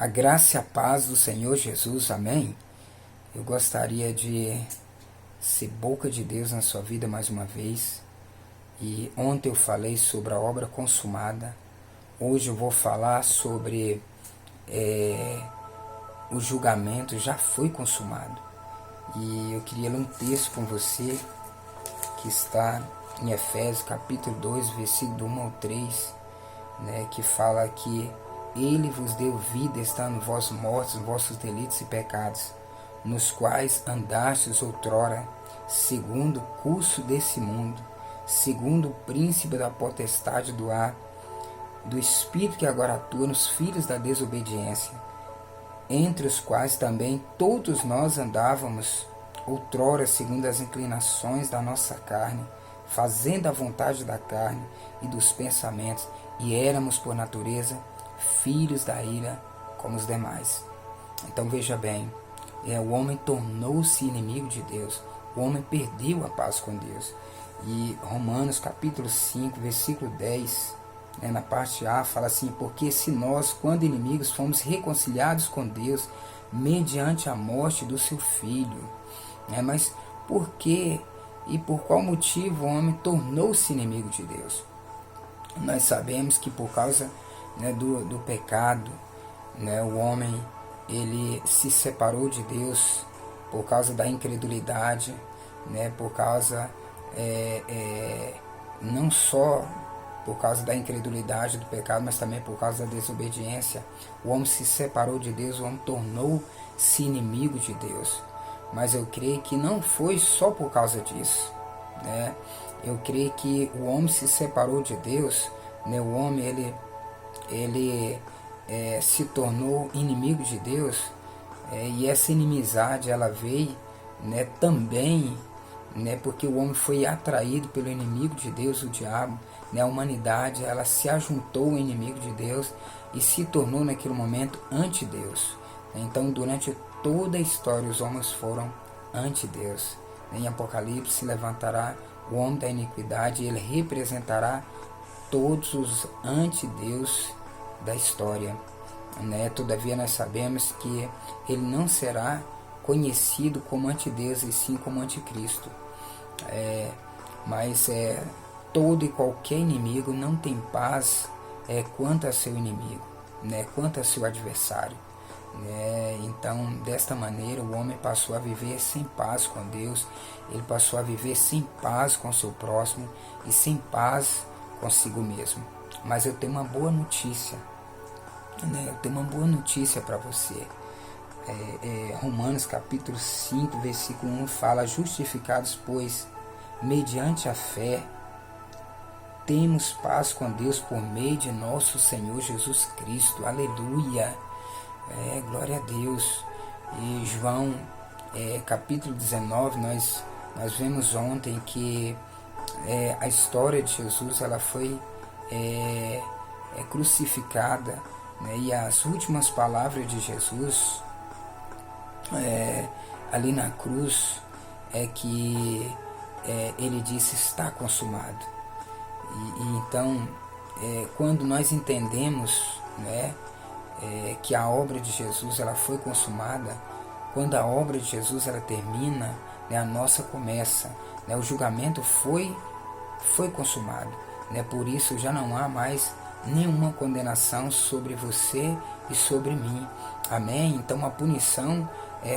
A graça e a paz do Senhor Jesus, amém? Eu gostaria de ser boca de Deus na sua vida mais uma vez. E ontem eu falei sobre a obra consumada. Hoje eu vou falar sobre o julgamento já foi consumado. E eu queria ler um texto com você que está em Efésios capítulo 2, versículo do 1 ao 3, que fala que Ele vos deu vida, estando vós mortos, vossos delitos e pecados, nos quais andastes outrora, segundo o curso desse mundo, segundo o príncipe da potestade do ar, do espírito que agora atua nos filhos da desobediência, entre os quais também todos nós andávamos outrora segundo as inclinações da nossa carne, fazendo a vontade da carne e dos pensamentos, e éramos por natureza filhos da ira como os demais. Então veja bem, o homem tornou-se inimigo de Deus, o homem perdeu a paz com Deus. E Romanos capítulo 5, versículo 10, na parte A, fala assim: porque se nós, quando inimigos, fomos reconciliados com Deus mediante a morte do seu Filho. Mas por que e por qual motivo o homem tornou-se inimigo de Deus? Nós sabemos que por causa do pecado, o homem ele se separou de Deus por causa da incredulidade, por causa não só por causa da incredulidade do pecado, mas também por causa da desobediência. O homem se separou de Deus, o homem tornou-se inimigo de Deus. Mas eu creio que não foi só por causa disso. Eu creio que o homem se separou de Deus, o homem ele se tornou inimigo de Deus, e essa inimizade ela veio também porque o homem foi atraído pelo inimigo de Deus, o diabo. A humanidade ela se ajuntou ao inimigo de Deus e se tornou naquele momento anti-Deus. Então durante toda a história os homens foram anti-Deus. Em Apocalipse se levantará o homem da iniquidade e ele representará todos os anti-Deus da história. Todavia nós sabemos que ele não será conhecido como anti-Deus e sim como anticristo. Mas todo e qualquer inimigo não tem paz quanto a seu inimigo, quanto a seu adversário. Então, desta maneira, o homem passou a viver sem paz com Deus, ele passou a viver sem paz com seu próximo e sem paz consigo mesmo. Mas eu tenho uma boa notícia, eu tenho uma boa notícia para você. Romanos capítulo 5, versículo 1 fala: justificados, pois, mediante a fé, temos paz com Deus por meio de nosso Senhor Jesus Cristo. Aleluia! Glória a Deus. E João capítulo 19, nós vimos ontem que a história de Jesus ela foi crucificada, e as últimas palavras de Jesus ali na cruz é que ele disse: está consumado. E então quando nós entendemos que a obra de Jesus ela foi consumada, quando a obra de Jesus ela termina, a nossa começa, o julgamento foi consumado, por isso já não há mais nenhuma condenação sobre você e sobre mim, amém? Então a punição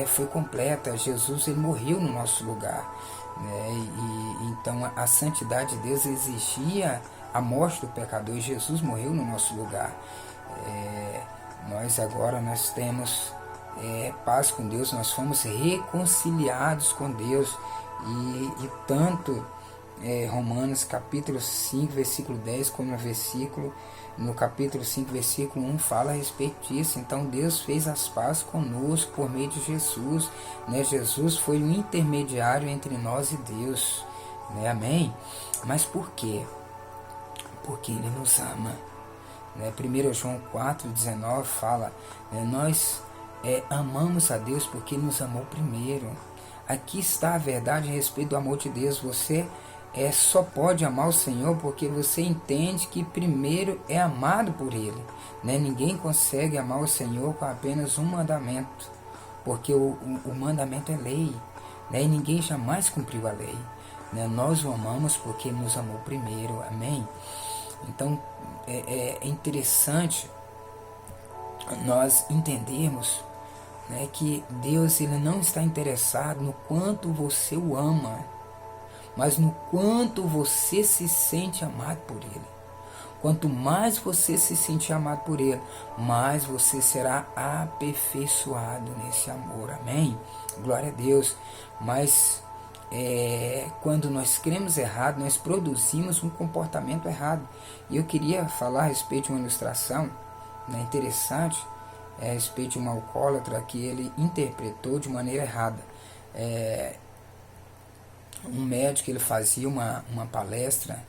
foi completa. Jesus ele morreu no nosso lugar, e então a santidade de Deus exigia a morte do pecador, e Jesus morreu no nosso lugar. Nós agora temos paz com Deus, nós fomos reconciliados com Deus, e tanto Romanos capítulo 5, versículo 10, como no capítulo 5, versículo 1, fala a respeito disso. Então Deus fez as pazes conosco por meio de Jesus, Jesus foi o intermediário entre nós e Deus, amém? Mas por quê? Porque Ele nos ama. 1 João 4,19 fala: nós amamos a Deus porque Ele nos amou primeiro. Aqui está a verdade a respeito do amor de Deus. Você só pode amar o Senhor porque você entende que primeiro é amado por Ele. Né? Ninguém consegue amar o Senhor com apenas um mandamento, porque o mandamento é lei, né? E ninguém jamais cumpriu a lei. Né? Nós o amamos porque Ele nos amou primeiro, amém? Então é interessante nós entendermos, né, que Deus ele não está interessado no quanto você o ama, mas no quanto você se sente amado por Ele. Quanto mais você se sentir amado por Ele, mais você será aperfeiçoado nesse amor, amém? Glória a Deus. Mas quando nós cremos errado, nós produzimos um comportamento errado. E eu queria falar a respeito de uma ilustração, né, interessante, a respeito de um alcoólatra que ele interpretou de maneira errada. Um médico ele fazia uma palestra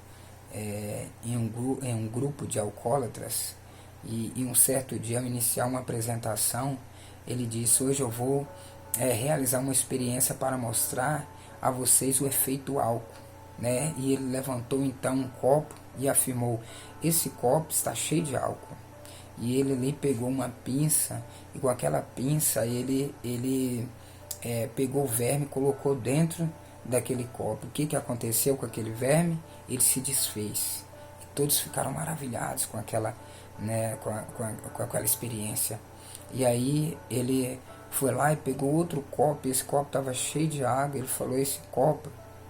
em um grupo de alcoólatras e um certo dia, ao iniciar uma apresentação, ele disse: hoje eu vou realizar uma experiência para mostrar a vocês o efeito do álcool, né? E ele levantou então um copo e afirmou: esse copo está cheio de álcool. E ele ali pegou uma pinça e com aquela pinça ele pegou o verme e colocou dentro daquele copo. O que aconteceu com aquele verme? Ele se desfez. E todos ficaram maravilhados com aquela, né, com aquela experiência. E aí ele foi lá e pegou outro copo. E esse copo estava cheio de água. Ele falou: esse copo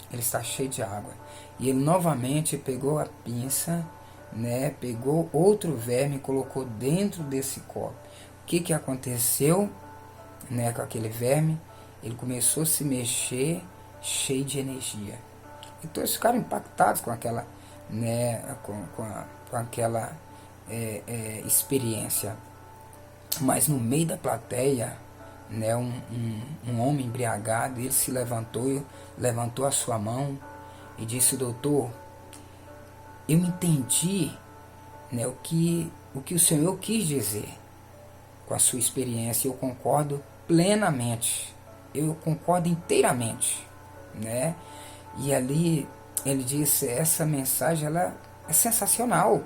ele está cheio de água. E ele novamente pegou a pinça, né, pegou outro verme e colocou dentro desse copo. O que aconteceu, né, com aquele verme? Ele começou a se mexer, cheio de energia. E todos ficaram impactados com aquela, né, com aquela experiência. Mas no meio da plateia, né, um homem embriagado, ele se levantou a sua mão e disse: doutor, eu entendi, né, o que o Senhor quis dizer com a sua experiência. Eu concordo plenamente, eu concordo inteiramente, né? E ali ele disse: essa mensagem ela é sensacional.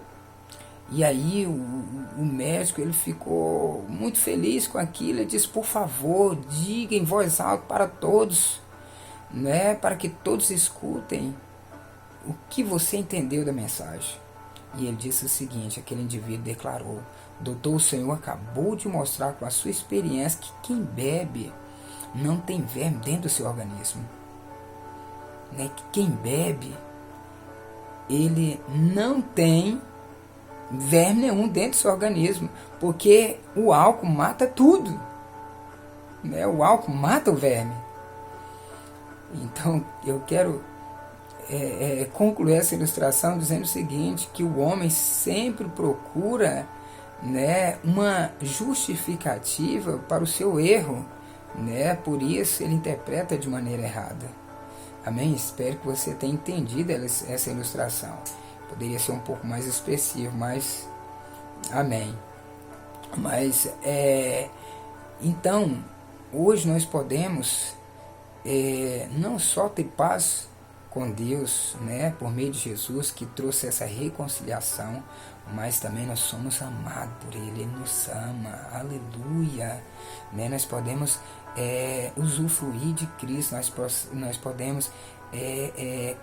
E aí o médico ele ficou muito feliz com aquilo. Ele disse: por favor, diga em voz alta para todos, né, para que todos escutem o que você entendeu da mensagem. E ele disse o seguinte: aquele indivíduo declarou: doutor, o Senhor acabou de mostrar com a sua experiência que quem bebe não tem verme dentro do seu organismo, né? Que quem bebe, ele não tem verme nenhum dentro do seu organismo, porque o álcool mata tudo, né? O álcool mata o verme. Então eu quero concluir essa ilustração dizendo o seguinte: que o homem sempre procura, né, uma justificativa para o seu erro, né? Por isso ele interpreta de maneira errada. Amém? Espero que você tenha entendido essa ilustração. Poderia ser um pouco mais específico, mas amém. Mas então hoje nós podemos não só ter paz com Deus, né, por meio de Jesus, que trouxe essa reconciliação, mas também nós somos amados por Ele. Ele nos ama, aleluia, né? Nós podemos usufruir de Cristo, nós podemos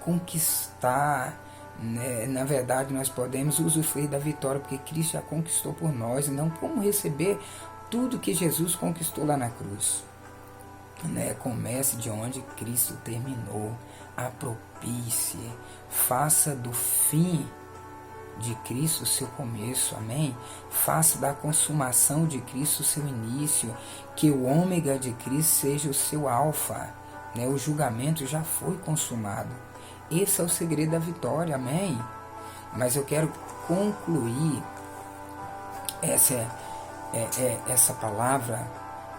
conquistar, né? Na verdade nós podemos usufruir da vitória, porque Cristo já conquistou por nós. Então como receber tudo que Jesus conquistou lá na cruz? Né? Comece de onde Cristo terminou. Apropie-se, faça do fim de Cristo o seu começo, amém? Faça da consumação de Cristo o seu início, que o ômega de Cristo seja o seu alfa, né? O julgamento já foi consumado. Esse é o segredo da vitória, amém? Mas eu quero concluir essa palavra,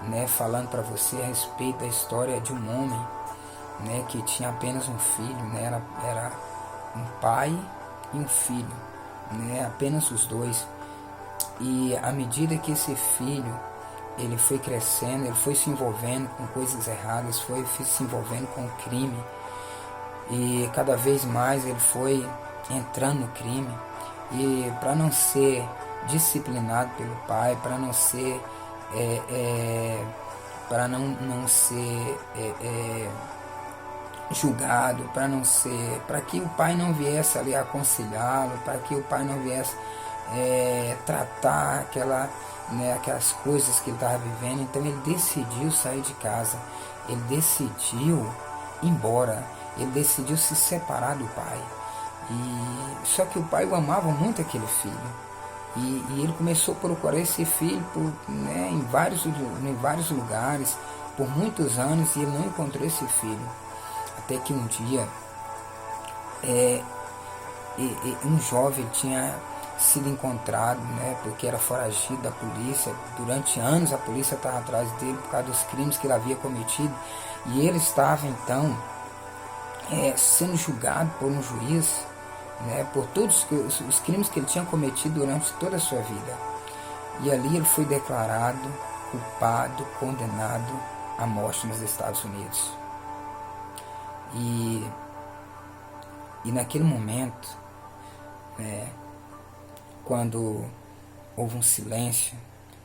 né, falando para você a respeito da história de um homem, né, que tinha apenas um filho, né? Era um pai e um filho, né? Apenas os dois. E à medida que esse filho ele foi crescendo, ele foi se envolvendo com coisas erradas, foi se envolvendo com crime, E cada vez mais ele foi entrando no crime. E para não ser disciplinado pelo pai, para não ser para não ser julgado, para que o pai não viesse ali aconselhá-lo, para que o pai não viesse tratar aquelas coisas que ele estava vivendo. Então ele decidiu sair de casa, ele decidiu ir embora, ele decidiu se separar do pai. Só que o pai o amava muito, aquele filho. E ele começou a procurar esse filho em vários lugares, por muitos anos, e ele não encontrou esse filho. Até que um dia, um jovem tinha sido encontrado, porque era foragido da polícia. Durante anos a polícia estava atrás dele por causa dos crimes que ele havia cometido. E ele estava então sendo julgado por um juiz, por todos os crimes que ele tinha cometido durante toda a sua vida. E ali ele foi declarado culpado, condenado à morte nos Estados Unidos. E naquele momento, quando houve um silêncio,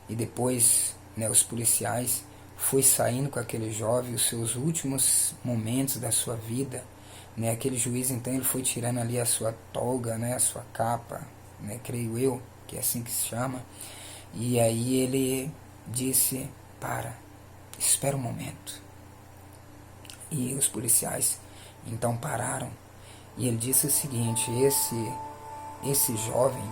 e depois os policiais foi saindo com aquele jovem, os seus últimos momentos da sua vida, aquele juiz então ele foi tirando ali a sua toga, a sua capa, creio eu, que é assim que se chama, e aí ele disse: espera um momento. E os policiais então pararam, e ele disse o seguinte: esse jovem,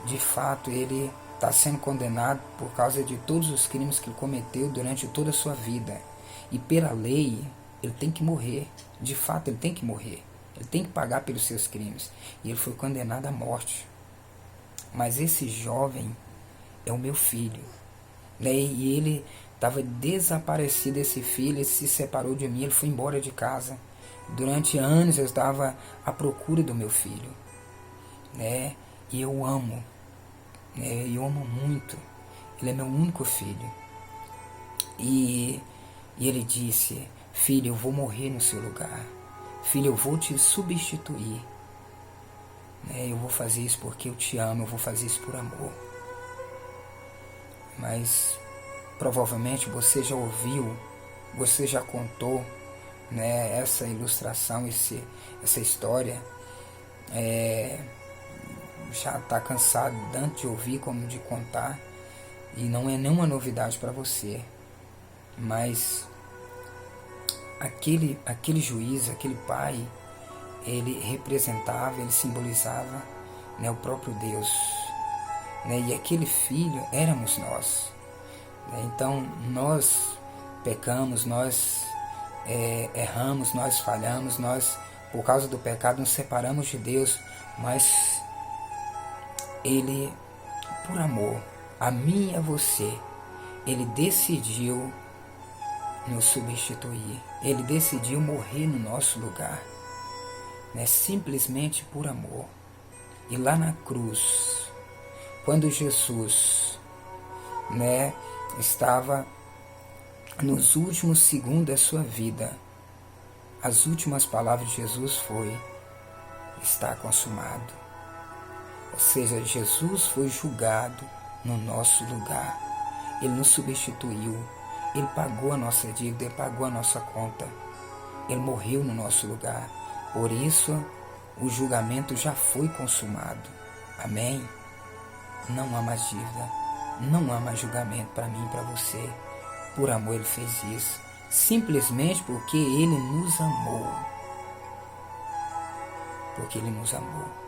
de fato, ele está sendo condenado por causa de todos os crimes que ele cometeu durante toda a sua vida, e pela lei ele tem que morrer. De fato, ele tem que morrer, ele tem que pagar pelos seus crimes, e ele foi condenado à morte. Mas esse jovem é o meu filho, e ele estava desaparecido. Esse filho, ele se separou de mim, ele foi embora de casa. Durante anos eu estava à procura do meu filho, e eu amo, eu amo muito. Ele é meu único filho. E ele disse: filho, eu vou morrer no seu lugar. Filho, eu vou te substituir. Eu vou fazer isso porque eu te amo, eu vou fazer isso por amor. Mas provavelmente você já ouviu, você já contou, essa ilustração, essa história. Já está cansado tanto de ouvir como de contar, e não é nenhuma novidade para você. Mas aquele juiz, aquele pai, ele representava, ele simbolizava o próprio Deus, e aquele filho éramos nós. Então nós pecamos, nós erramos, nós falhamos, nós, por causa do pecado, nos separamos de Deus, mas ele, por amor a mim e a você, ele decidiu nos substituir, ele decidiu morrer no nosso lugar, simplesmente por amor. E lá na cruz, quando Jesus estava nos últimos segundos da sua vida, as últimas palavras de Jesus foi: está consumado. Ou seja, Jesus foi julgado no nosso lugar, ele nos substituiu, ele pagou a nossa dívida, ele pagou a nossa conta, ele morreu no nosso lugar. Por isso o julgamento já foi consumado. Amém? Não há mais dívida, não há mais julgamento para mim e para você. Por amor ele fez isso, simplesmente porque ele nos amou. Porque ele nos amou.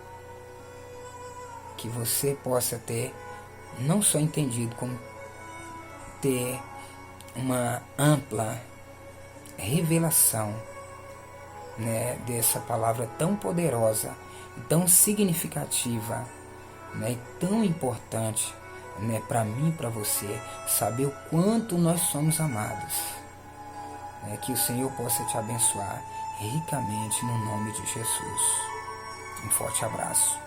Que você possa ter não só entendido, como ter uma ampla revelação dessa palavra tão poderosa, tão significativa, e tão importante, para mim e para você, saber o quanto nós somos amados. Que o Senhor possa te abençoar ricamente no nome de Jesus. Um forte abraço.